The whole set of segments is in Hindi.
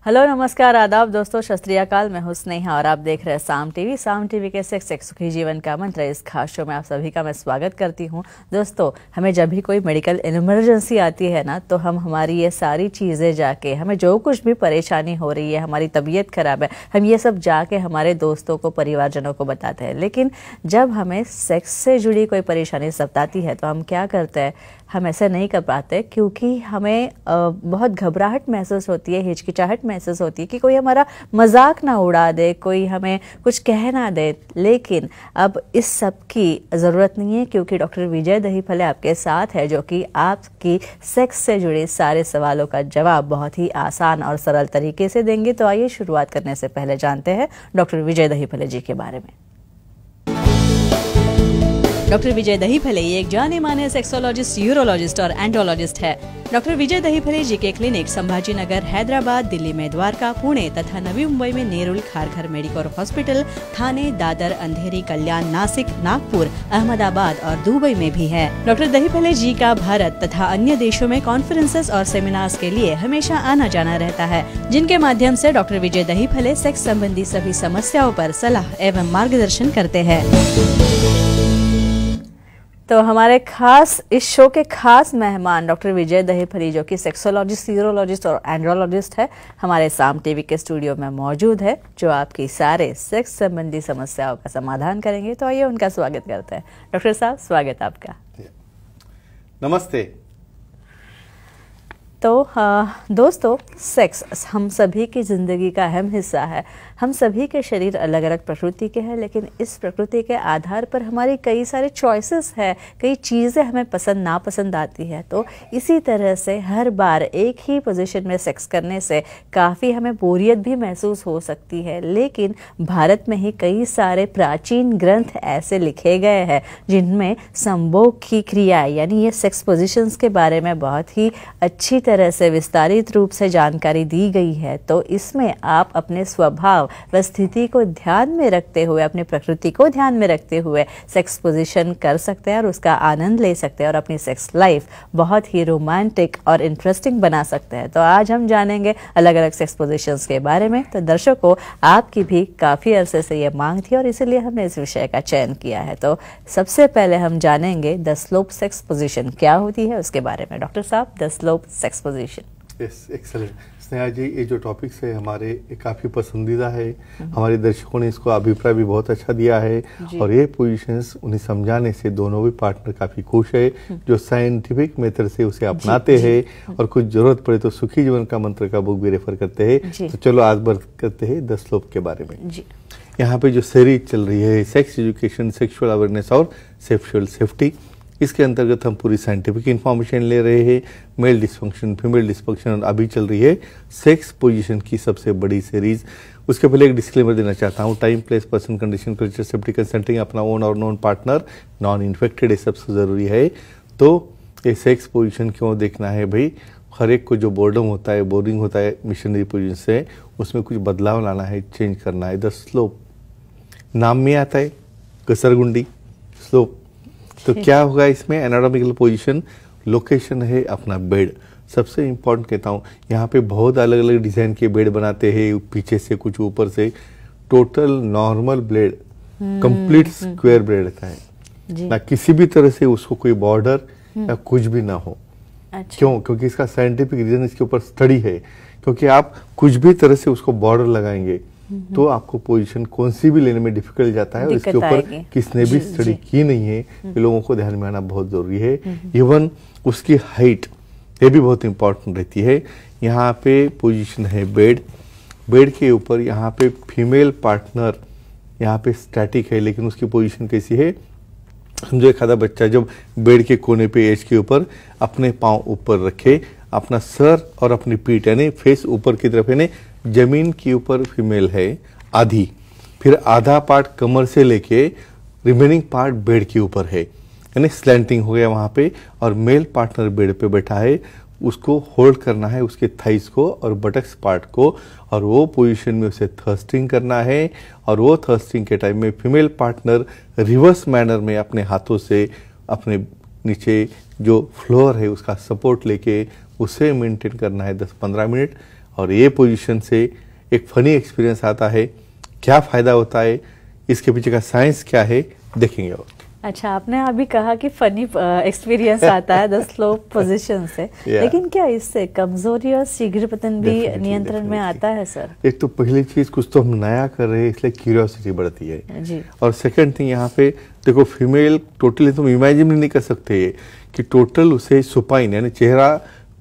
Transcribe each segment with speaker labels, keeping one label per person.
Speaker 1: हेलो नमस्कार आदाब दोस्तों, सत श्री अकाल। मैं हूं स्नेहा और आप देख रहे हैं साम टीवी के सेक्स सुखी जीवन का मंत्र। इस खास शो में आप सभी का मैं स्वागत करती हूं। दोस्तों, हमें जब भी कोई मेडिकल इमरजेंसी आती है ना, तो हम हमारी ये सारी चीज़ें जाके, हमें जो कुछ भी परेशानी हो रही है, हमारी तबीयत खराब है, हम ये सब जाके हमारे दोस्तों को, परिवारजनों को बताते हैं। लेकिन जब हमें सेक्स से जुड़ी कोई परेशानी सताती है तो हम क्या करते हैं? हम ऐसा नहीं कर पाते क्योंकि हमें बहुत घबराहट महसूस होती है, हिचकिचाहट महसूस होती है कि कोई हमारा मजाक ना उड़ा दे, कोई हमें कुछ कह ना दे। लेकिन अब इस सब की ज़रूरत नहीं है क्योंकि डॉक्टर विजय दहीफले आपके साथ है, जो कि आपकी सेक्स से जुड़े सारे सवालों का जवाब बहुत ही आसान और सरल तरीके से देंगे। तो आइए शुरुआत करने से पहले जानते हैं डॉक्टर विजय दहीफले जी के बारे में। डॉक्टर विजय दहीफले एक जाने माने सेक्सोलॉजिस्ट, यूरोलॉजिस्ट और एंड्रोलॉजिस्ट है। डॉक्टर विजय दहीफले जी के क्लिनिक संभाजी नगर, हैदराबाद, दिल्ली में द्वारका, पुणे तथा नवी मुंबई में नेरुल, खारघर मेडिकोर हॉस्पिटल, थाने, दादर, अंधेरी, कल्याण, नासिक, नागपुर, अहमदाबाद और दुबई में भी है। डॉक्टर दहीफले जी का भारत तथा अन्य देशों में कॉन्फ्रेंसेस और सेमिनार्स के लिए हमेशा आना जाना रहता है, जिनके माध्यम से डॉक्टर विजय दहीफले सेक्स संबंधी सभी समस्याओं पर सलाह एवं मार्गदर्शन करते हैं। तो हमारे खास इस शो के खास मेहमान डॉक्टर विजय दहीफले, जो कि सेक्सोलॉजिस्ट, यूरोलॉजिस्ट और एंड्रोलॉजिस्ट है, हमारे साम टीवी के स्टूडियो में मौजूद है, जो आपकी सारे सेक्स संबंधी समस्याओं का समाधान करेंगे। तो आइए उनका स्वागत करते हैं। डॉक्टर साहब, स्वागत आपका।
Speaker 2: नमस्ते।
Speaker 1: तो दोस्तों, सेक्स हम सभी की ज़िंदगी का अहम हिस्सा है। हम सभी के शरीर अलग अलग प्रकृति के हैं, लेकिन इस प्रकृति के आधार पर हमारी कई सारे चॉइसेस है, कई चीज़ें हमें पसंद नापसंद आती है। तो इसी तरह से हर बार एक ही पोजीशन में सेक्स करने से काफ़ी हमें बोरियत भी महसूस हो सकती है। लेकिन भारत में ही कई सारे प्राचीन ग्रंथ ऐसे लिखे गए हैं जिनमें संभोग की क्रिया यानी ये सेक्स पोजिशंस के बारे में बहुत ही अच्छी तरह से विस्तारित रूप से जानकारी दी गई है। तो इसमें आप अपने स्वभाव व स्थिति को ध्यान में रखते हुए, अपने प्रकृति को ध्यान में रखते हुए सेक्स पोजीशन कर सकते हैं और उसका आनंद ले सकते हैं और अपनी सेक्स लाइफ बहुत ही रोमांटिक और इंटरेस्टिंग बना सकते हैं। तो आज हम जानेंगे अलग अलग सेक्स पोजीशंस के बारे में। तो दर्शकों, आपकी भी काफ़ी अरसे से ये मांग थी और इसीलिए हमने इस विषय का चयन किया है। तो सबसे पहले हम जानेंगे द स्लोप सेक्स पोजीशन क्या होती है, उसके बारे में। डॉक्टर साहब, the slope sex position.
Speaker 2: Yes, excellent. Sneha ji, ये जो टॉपिक्स है हमारे काफ़ी पसंदीदा है। हमारे दर्शकों ने इसको अभिप्राय भी बहुत अच्छा दिया है और ये पोजीशंस उन्हें समझाने से दोनों भी पार्टनर काफ़ी खुश है, जो साइंटिफिक मेथड से उसे अपनाते हैं और कुछ जरूरत पड़े तो सुखी जीवन का मंत्र का बुक भी रेफर करते हैं। तो चलो आज बात करते हैं द स्लोप के बारे में। यहाँ पे जो सीरीज चल रही है सेक्स एजुकेशन, सेक्सुअल अवेयरनेस और सेक्सुअल सेफ्टी, इसके अंतर्गत हम पूरी साइंटिफिक इंफॉर्मेशन ले रहे हैं। मेल डिस्फंक्शन, फीमेल डिस्फंक्शन, और अभी चल रही है सेक्स पोजीशन की सबसे बड़ी सीरीज। उसके पहले एक डिस्क्लेमर देना चाहता हूँ। Time, place, person, condition, culture, safety, consulting, अपना ओन और नॉन पार्टनर, नॉन इन्फेक्टेड, ये सबसे ज़रूरी है। तो ये सेक्स पोजीशन क्यों देखना है भाई? हर एक को जो बोर्डम होता है, बोरिंग होता है मिशनरी पोजीशन से, उसमें कुछ बदलाव लाना है, चेंज करना है। द स्लोप नाम में आता है, कसरगुंडी स्लोप। तो क्या होगा इसमें? एनाटॉमिकल पोजीशन, लोकेशन है अपना बेड। सबसे इम्पोर्टेंट कहता हूँ, यहाँ पे बहुत अलग अलग डिजाइन के बेड बनाते हैं, पीछे से कुछ, ऊपर से। Total normal bed complete square bed रहता है ना, किसी भी तरह से उसको कोई बॉर्डर या कुछ भी ना हो। अच्छा। क्यों? क्योंकि इसका साइंटिफिक रीजन इसके ऊपर स्टडी है। क्योंकि आप कुछ भी तरह से उसको बॉर्डर लगाएंगे तो आपको पोजीशन कौन सी भी लेने में डिफिकल्ट जाता है और इसके ऊपर किसने भी स्टडी की नहीं है। ये लोगों को ध्यान में आना बहुत जरूरी है। इवन उसकी हाइट, ये भी बहुत इंपॉर्टेंट रहती है। यहाँ पे पोजीशन है बेड, बेड के ऊपर यहाँ पे फीमेल पार्टनर यहाँ पे स्टैटिक है, लेकिन उसकी पोजीशन कैसी है? समझो एक आधा बच्चा जब बेड के कोने पे एज के ऊपर अपने पाँव ऊपर रखे, अपना सर और अपनी पीठ यानी फेस ऊपर की तरफ, यानी जमीन के ऊपर फीमेल है आधी, फिर आधा पार्ट कमर से लेके रिमेनिंग पार्ट बेड के ऊपर है, यानी स्लैंटिंग हो गया वहां पे। और मेल पार्टनर बेड पे बैठा है, उसको होल्ड करना है उसके थाइस को और बटक्स पार्ट को, और वो पोजीशन में उसे थर्स्टिंग करना है। और वो थर्स्टिंग के टाइम में फीमेल पार्टनर रिवर्स मैनर में अपने हाथों से अपने नीचे जो फ्लोर है उसका सपोर्ट लेके उसे मेंटेन करना है 10-15 मिनट। और ये पोजीशन से एक फनी एक्सपीरियंस आता है। क्या फायदा होता है, इसके पीछे का साइंस क्या है, देखेंगे। और
Speaker 1: अच्छा, आपने अभी कहा कि फनी एक्सपीरियंस आता है द स्लोप पोजीशन से, लेकिन क्या इससे कमजोरी और शीघ्र पतन भी नियंत्रण में आता है सर?
Speaker 2: एक तो पहली चीज, कुछ तो हम नया कर रहे हैं इसलिए क्यूरियोसिटी बढ़ती है
Speaker 1: जी।
Speaker 2: और सेकंड थिंग, यहाँ पे देखो फीमेल टोटली तुम इमेजिन नहीं कर सकते कि टोटल उसे सुपाइन यानी चेहरा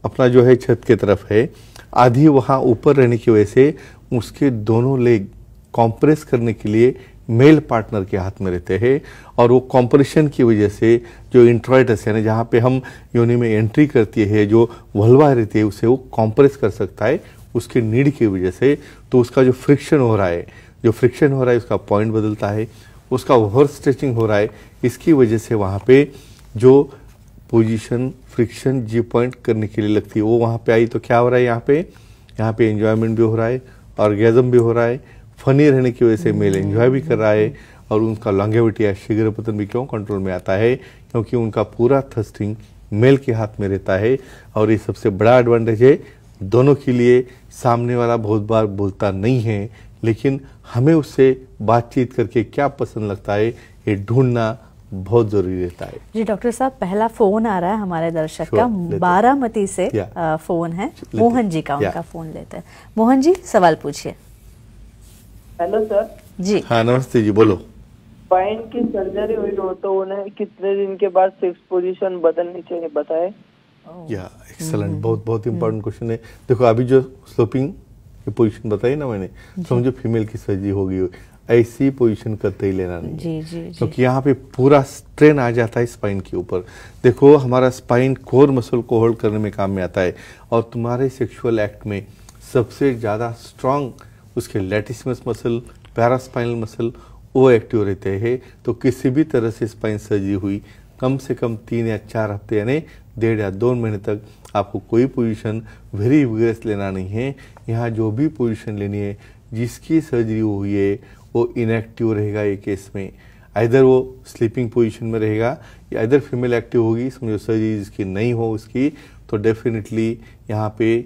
Speaker 2: अपना जो है छत की तरफ है, आधी वहाँ ऊपर रहने की वजह से उसके दोनों लेग कॉम्प्रेस करने के लिए मेल पार्टनर के हाथ में रहते हैं और वो कॉम्प्रेशन की वजह से जो इंट्रोइटस यानी जहाँ पे हम योनि में एंट्री करती है, जो वल्वा रहती है, उसे वो कॉम्प्रेस कर सकता है उसके नीड की वजह से। तो उसका जो फ्रिक्शन हो रहा है उसका पॉइंट बदलता है, उसका ओवर स्ट्रेचिंग हो रहा है, इसकी वजह से वहाँ पे जो पोजीशन फ्रिक्शन जी पॉइंट करने के लिए लगती है वो वहाँ पे आई। तो क्या हो रहा है यहाँ पे एंजॉयमेंट भी हो रहा है, ऑर्गेजम भी हो रहा है, फनी रहने की वजह से मेल एंजॉय भी कर रहा है और उनका लॉन्गेविटी या शीघ्र पतन भी क्यों कंट्रोल में आता है, क्योंकि उनका पूरा थ्रस्टिंग मेल के हाथ में रहता है। और ये सबसे बड़ा एडवांटेज है दोनों के लिए। सामने वाला बहुत बार बोलता नहीं है, लेकिन हमें उससे बातचीत करके क्या पसंद लगता है ये ढूंढना बहुत जरूरी रहता है।
Speaker 1: जी डॉक्टर साहब, पहला फोन आ रहा है हमारे दर्शक का, बारामती से फोन है, मोहन जी का, उनका फोन लेते हैं। मोहन जी, सवाल पूछिए।
Speaker 3: Hello sir.
Speaker 1: जी
Speaker 2: हाँ, नमस्ते जी, बोलो।
Speaker 3: स्पाइन की सर्जरी हुई हो तो उन्हें कितने दिन के बाद फिक्स पोजीशन बदलनी चाहिए, बताए?
Speaker 2: या एक्सेलेंट, बहुत इंपॉर्टेंट क्वेश्चन है। देखो अभी जो स्लोपिंग की पोजीशन बताई ना मैंने, समझो फीमेल की सर्जरी होगी, ऐसी पोजीशन करते ही लेना नहीं
Speaker 1: जी, जी, जी।
Speaker 2: क्योंकि यहाँ पे पूरा स्ट्रेन आ जाता है स्पाइन के ऊपर। देखो हमारा स्पाइन कोर मसल को होल्ड करने में काम में आता है और तुम्हारे सेक्सुअल एक्ट में सबसे ज्यादा स्ट्रांग उसके लैटिसिमस मसल, पैरास्पाइनल मसल वो एक्टिव रहते हैं। तो किसी भी तरह से स्पाइन सर्जरी हुई, कम से कम 3 या 4 हफ्ते यानी 1.5 या 2 महीने तक आपको कोई पोजीशन वेरी विगरस लेना नहीं है। यहाँ जो भी पोजीशन लेनी है, जिसकी सर्जरी हुई है वो इनएक्टिव रहेगा। ये केस में आइदर वो स्लीपिंग पोजीशन में रहेगा या इधर फीमेल एक्टिव होगी, समझो सर्जरी जिसकी नहीं हो उसकी, तो डेफिनेटली यहाँ पे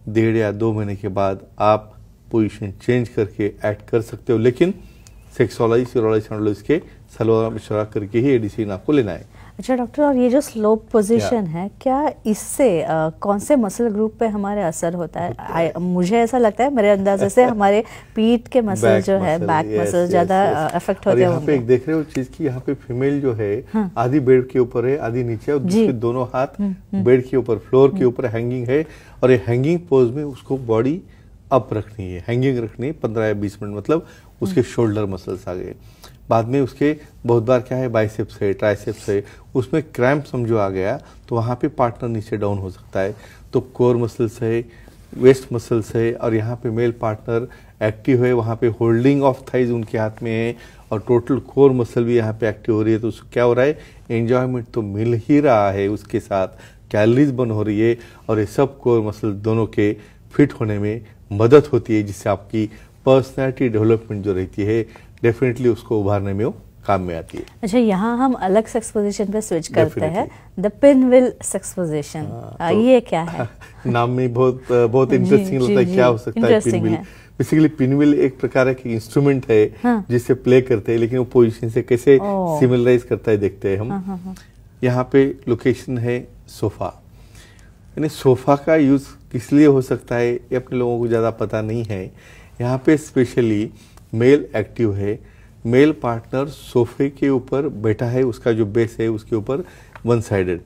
Speaker 2: 1.5 या 2 महीने के बाद आप पोजीशन चेंज करके एक्ट कर सकते हो, लेकिन सेक्सोलॉजी, सीरोलॉजी, साइकोलॉजी के सलाह मशवरा करके ही ये डिसीजन आपको लेना है।
Speaker 1: अच्छा डॉक्टर, और ये जो स्लोप पोजीशन है, क्या इससे कौन से मसल ग्रुप पे हमारे असर होता है? मुझे ऐसा लगता है, मेरे अंदाजे से हमारे पीठ के मसल जो है, बैक मसल ज्यादा अफेक्ट होते हैं।
Speaker 2: यहाँ पे एक देख रहे हो चीज की, यहाँ पे फीमेल जो है आधी बेड के ऊपर है, आधी नीचे, और दूसरे दोनों हाथ बेड के ऊपर, फ्लोर के ऊपर हैंगिंग है, और ये हैंगिंग पोज में उसको बॉडी अप रखनी है, हैंगिंग रखनी है 15 या 20 मिनट, मतलब उसके शोल्डर मसल्स आ गए। बाद में उसके बहुत बार क्या है, बाइसेप्स है, ट्राइसेप्स है, उसमें क्रैम्प समझो आ गया, तो वहाँ पे पार्टनर नीचे डाउन हो सकता है। तो कोर मसल्स है, वेस्ट मसल्स है, और यहाँ पे मेल पार्टनर एक्टिव है, वहाँ पे होल्डिंग ऑफ थाइज उनके हाथ में है, और टोटल कोर मसल भी यहाँ पे एक्टिव हो रही है। तो उसको क्या हो रहा है, एंजॉयमेंट तो मिल ही रहा है, उसके साथ कैलोरीज बर्न हो रही है, और ये सब कोर मसल दोनों के फिट होने में मदद होती है, जिससे आपकी पर्सनैलिटी डेवलपमेंट जो रहती है डेफिनेटली उसको उभारने में वो काम में आती है।
Speaker 1: अच्छा, यहाँ हम अलग सेक्स पोजीशन पे स्विच करते हैं, द पिनविल सेक्स पोजीशन। ये क्या है?
Speaker 2: नाम में बहुत इंटरेस्टिंग लगता है, क्या हो सकता है पिनविल? बेसिकली पिनविल एक प्रकार की इंस्ट्रूमेंट है जिससे प्ले करते हैं, लेकिन वो पोजीशन से कैसे सिमिलराइज करता है देखते हैं हम। यहाँ पे लोकेशन है सोफा, यानी सोफा का यूज किस लिए हो सकता है ये अपने लोगों को ज्यादा पता नहीं है। यहाँ पे स्पेशली मेल एक्टिव है, मेल पार्टनर सोफे के ऊपर बैठा है, उसका जो बेस है उसके ऊपर वन साइडेड।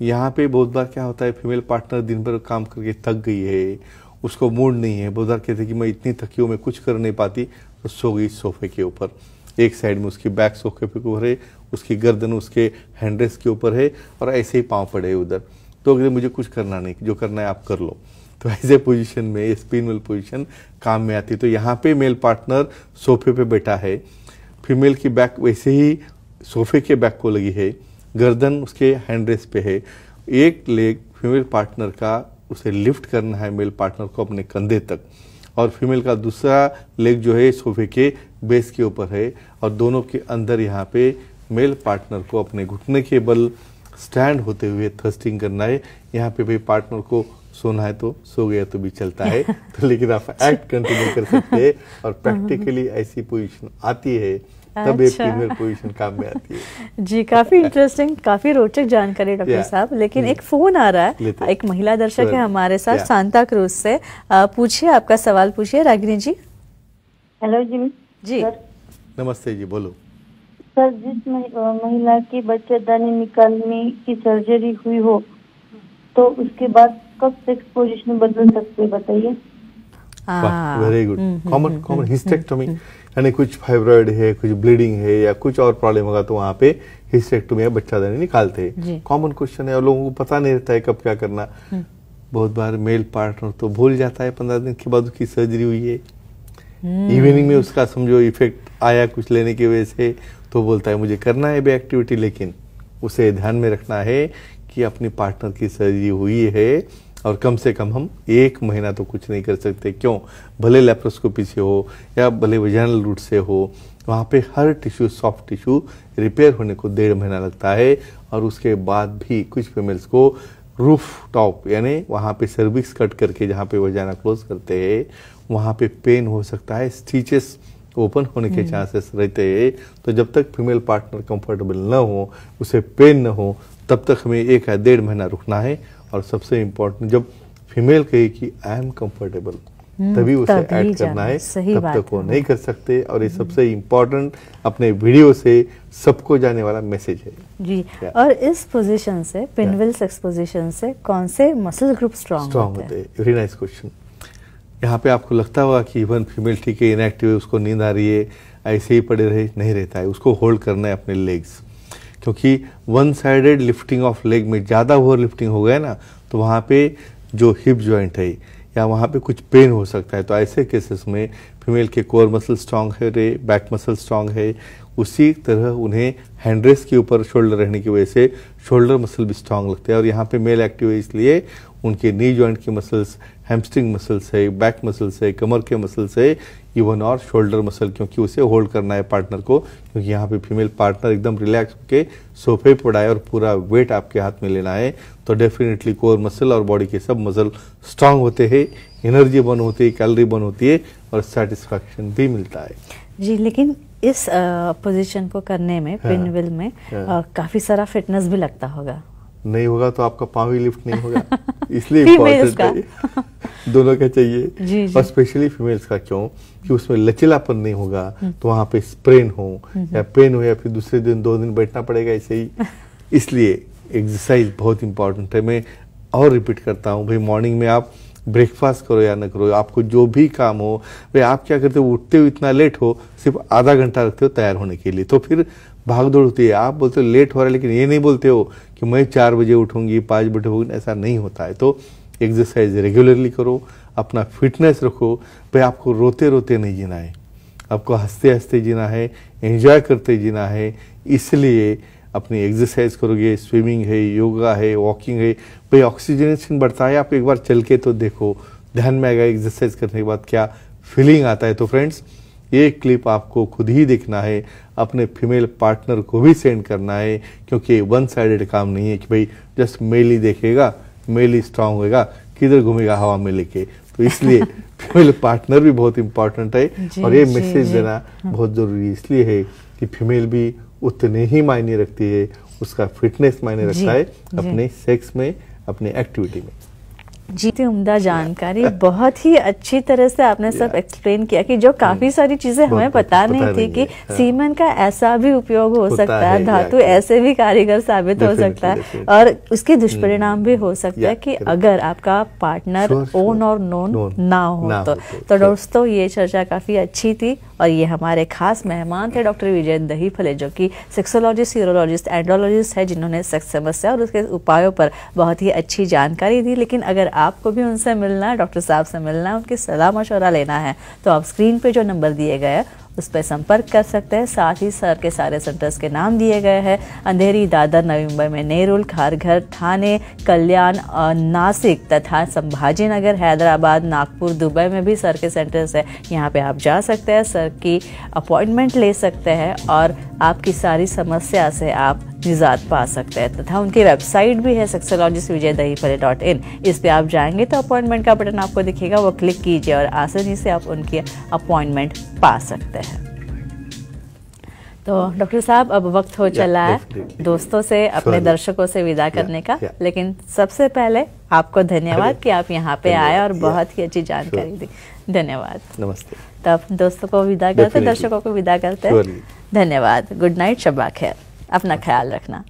Speaker 2: यहाँ पे बहुत बार क्या होता है, फीमेल पार्टनर दिन भर काम करके थक गई है, उसको मूड नहीं है, बहुत बार कहते हैं कि मैं इतनी थकी हूँ, मैं कुछ कर नहीं पाती, तो सो गई सोफे के ऊपर। एक साइड में उसकी बैक सोफे के ऊपर है, उसकी गर्दन उसके हैंडरेस्ट के ऊपर है, और ऐसे ही पाँव पड़े उधर। तो अगर मुझे कुछ करना नहीं, जो करना है आप कर लो, तो ऐसे पोजीशन में स्पिनल पोजीशन काम में आती है। तो यहाँ पे मेल पार्टनर सोफे पे बैठा है, फीमेल की बैक वैसे ही सोफे के बैक को लगी है, गर्दन उसके हैंडरेस्ट पे है, एक लेग फीमेल पार्टनर का उसे लिफ्ट करना है मेल पार्टनर को अपने कंधे तक, और फीमेल का दूसरा लेग जो है सोफे के बेस के ऊपर है, और दोनों के अंदर यहाँ पे मेल पार्टनर को अपने घुटने के बल स्टैंड होते हुए थ्रस्टिंग करना है। यहाँ पे भी पार्टनर को सोना है तो सो गया तो भी चलता है तो लेकिन आप एक्ट कंटिन्यू कर सकते हैं और प्रैक्टिकली ऐसी पोजीशन आती है तब ये फीमेल पोजीशन काम में आती है।
Speaker 1: जी, काफी इंटरेस्टिंग, काफी रोचक जानकारी डॉक्टर साहब। लेकिन एक फोन आ रहा है, एक महिला दर्शक है हमारे साथ सांता क्रूज से। पूछिए, आपका सवाल पूछिए रागिनी जी।
Speaker 4: हेलो जी।
Speaker 1: जी
Speaker 2: नमस्ते जी, बोलो।
Speaker 4: सर, जिस महिला की बच्चेदानी निकालने की सर्जरी हुई हो तो उसके बाद कब सेक्स पोजीशन बदल सकते हैं, बताइए।
Speaker 2: Very good. कॉमन हिस्टेक्टोमी, यानी कुछ फाइब्रॉइड है, कुछ ब्लीडिंग है या कुछ और प्रॉब्लम होगा तो वहाँ पे हिस्टेक्टोमी या बच्चादानी निकालते हैं। कॉमन क्वेश्चन है और लोगों को पता नहीं रहता है कब क्या करना। बहुत बार मेल पार्टनर तो भूल जाता है 15 दिन के बाद उसकी सर्जरी हुई है। इवनिंग में उसका समझो इफेक्ट आया कुछ लेने की वजह से, तो बोलता है मुझे करना है बे एक्टिविटी, लेकिन उसे ध्यान में रखना है कि अपनी पार्टनर की सर्जरी हुई है और कम से कम हम 1 महीना तो कुछ नहीं कर सकते। क्यों? भले लेप्रोस्कोपी से हो या भले वजाइनल रूट से हो, वहाँ पे हर टिश्यू, सॉफ्ट टिश्यू रिपेयर होने को 1.5 महीना लगता है। और उसके बाद भी कुछ फीमेल्स को रूफ टॉप यानी वहाँ पे सर्विक्स कट करके जहाँ पे वजाइना क्लोज करते हैं वहाँ पे पेन हो सकता है, स्टिचेस ओपन होने के चांसेस रहते हैं। तो जब तक फीमेल पार्टनर कंफर्टेबल न हो, उसे पेन न हो, तब तक हमें 1 या 1.5 महीना रुकना है। और सबसे इम्पोर्टेंट, जब फीमेल कहे कि आई एम कंफर्टेबल, तभी उसे ऐड करना है, तब तक वो नहीं कर सकते। और ये सबसे इम्पोर्टेंट अपने वीडियो से सबको जाने वाला मैसेज है
Speaker 1: जी। और इस पोजीशन से, पिनविल सेक्स पोजीशन से कौन से मसल ग्रुप स्ट्रांग होते हैं?
Speaker 2: Very nice question. यहाँ पे आपको लगता होगा कि इवन फीमेल ठीक है, इनएक्टिव है, उसको नींद आ रही है, ऐसे ही पड़े रहे, नहीं रहता है। उसको होल्ड करना है अपने लेग्स, क्योंकि one sided lifting of leg में ज़्यादा ओवर लिफ्टिंग हो गया ना, तो वहाँ पे जो हिप जॉइंट है या वहाँ पे कुछ पेन हो सकता है। तो ऐसे केसेस में फीमेल के कोर मसल स्ट्रांग है, बैक मसल स्ट्रांग है, उसी तरह उन्हें हैंड रेस्ट के ऊपर शोल्डर रहने की वजह से शोल्डर मसल भी स्ट्रांग लगते हैं। और यहाँ पे मेल एक्टिव है, इसलिए उनके नी जॉइंट के मसल्स, हैमस्ट्रिंग मसल्स है, बैक मसल्स है, कमर के मसल्स है, इवन और शोल्डर मसल, क्योंकि उसे होल्ड करना है पार्टनर को। क्योंकि यहाँ पे फीमेल पार्टनर एकदम रिलैक्स होकर सोफे पर पड़ा है और पूरा वेट आपके हाथ में लेना है, तो डेफिनेटली कोर मसल और बॉडी के सब मसल स्ट्रांग होते हैं, एनर्जी बर्न होती है, कैलोरी बर्न होती है और सेटिस्फैक्शन भी मिलता है
Speaker 1: जी। लेकिन इस पोजीशन को करने में, पिनविल में काफी सारा फिटनेस भी लगता होगा।
Speaker 2: नहीं होगा तो आपका पाँव ही लिफ्ट नहीं होगा, इसलिए इम्पोर्टेंट है दोनों का चाहिए जी। और स्पेशली फीमेल्स का, क्यों कि उसमें लचीलापन नहीं होगा तो वहाँ पे स्प्रेन हो या पेन हो या फिर दूसरे दिन 2 दिन बैठना पड़ेगा ऐसे ही। इसलिए एक्सरसाइज बहुत इंपॉर्टेंट है। मैं और रिपीट करता हूँ भाई, मॉर्निंग में आप ब्रेकफास्ट करो या न करो, आपको जो भी काम हो, भाई आप क्या करते हो, उठते हो इतना लेट हो, सिर्फ आधा घंटा रखते हो तैयार होने के लिए, तो फिर भाग दौड़ होती है। आप बोलते हो लेट हो रहा है, लेकिन ये नहीं बोलते हो कि मैं 4 बजे उठूंगी, 5 बजे उठूंगी, ऐसा नहीं होता है। तो एक्सरसाइज रेगुलरली करो, अपना फिटनेस रखो। भाई आपको रोते रोते नहीं जीना है, आपको हंसते हंसते जीना है, एंजॉय करते जीना है। इसलिए अपनी एक्सरसाइज करोगे, स्विमिंग है, योगा है, वॉकिंग है, भाई ऑक्सीजनेशन बढ़ता है। आप एक बार चल के तो देखो, ध्यान में आएगा एक्सरसाइज करने के बाद क्या फीलिंग आता है। तो फ्रेंड्स, ये क्लिप आपको खुद ही देखना है, अपने फीमेल पार्टनर को भी सेंड करना है, क्योंकि वन साइडेड काम नहीं है कि भाई जस्ट मेल ही देखेगा, मेल ही स्ट्रांग होगा, किधर घूमेगा हवा में लेके। तो इसलिए फीमेल पार्टनर भी बहुत इंपॉर्टेंट है और ये मैसेज देना बहुत जरूरी इसलिए है कि फीमेल भी उतने ही मायने रखती है, उसका फिटनेस मायने रखता है अपने सेक्स में, अपने एक्टिविटी में।
Speaker 1: जी, उम्दा जानकारी, बहुत ही अच्छी तरह से आपने सब एक्सप्लेन किया कि जो काफी सारी चीजें हमें पता नहीं थी कि सीमेन का ऐसा भी उपयोग हो सकता है, धातु ऐसे भी कारीगर साबित हो सकता है और उसके दुष्परिणाम भी हो सकता है कि अगर आपका पार्टनर ओन और नोन ना हो तो दोस्तों ये चर्चा काफी अच्छी थी और ये हमारे खास मेहमान थे डॉक्टर विजय दहीफले, जो कि सेक्सोलॉजिस्ट, यूरोलॉजिस्ट, एंड्रोलॉजिस्ट है, जिन्होंने सेक्स समस्या और उसके उपायों पर बहुत ही अच्छी जानकारी दी। लेकिन अगर आपको भी उनसे मिलना है, डॉक्टर साहब से मिलना है, उनकी सलाह मशवरा लेना है, तो आप स्क्रीन पे जो नंबर दिए गए हैं उस पर संपर्क कर सकते हैं। साथ ही सर के सारे सेंटर्स के नाम दिए गए हैं। अंधेरी, दादर, नवी मुंबई में नेरुल, खारघर, ठाणे, कल्याण, नासिक तथा संभाजी नगर, हैदराबाद, नागपुर, दुबई में भी सर के सेंटर्स है। यहाँ पे आप जा सकते हैं, सर की अपॉइंटमेंट ले सकते हैं और आपकी सारी समस्या से आप निजात पा सकते हैं। तथा उनकी वेबसाइट भी है sexologistvijaydahipale.in। इस पे आप जाएंगे तो अपॉइंटमेंट का बटन आपको दिखेगा, वो क्लिक कीजिए और आसानी से आप उनकी अपॉइंटमेंट पा सकते हैं। तो डॉक्टर साहब, अब वक्त हो चला है दोस्तों से, अपने दर्शकों से विदा करने का। लेकिन सबसे पहले आपको धन्यवाद कि आप यहाँ पे आए और बहुत ही अच्छी जानकारी दी। धन्यवाद।
Speaker 2: नमस्ते।
Speaker 1: तब दोस्तों को विदा करते, दर्शकों को विदा करते हैं। धन्यवाद। गुड नाइट, शब्बा खैर। अपना ख्याल रखना।